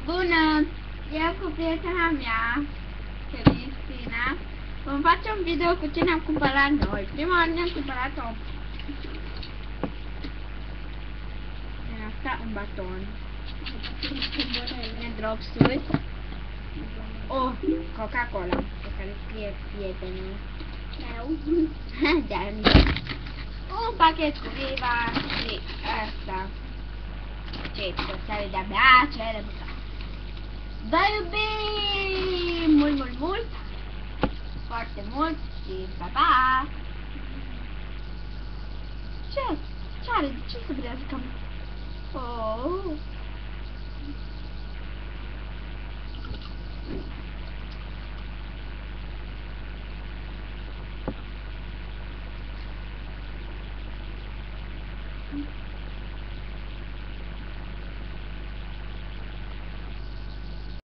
Bună! Eu cu prietena mea, Cristina, vom face un video cu ce ne-am cumpărat noi. Prima oară ne-am cumpărat un baton, dropsuri, o Coca-Cola, pe care scrie prietenul meu, un pachet cu Viva și asta, ce sare de abia, ce de mâncat. Vă iubim mult, mult, mult, foarte mult și pa, pa! Ce? Ce are? Ce să vreau să cam? Oh!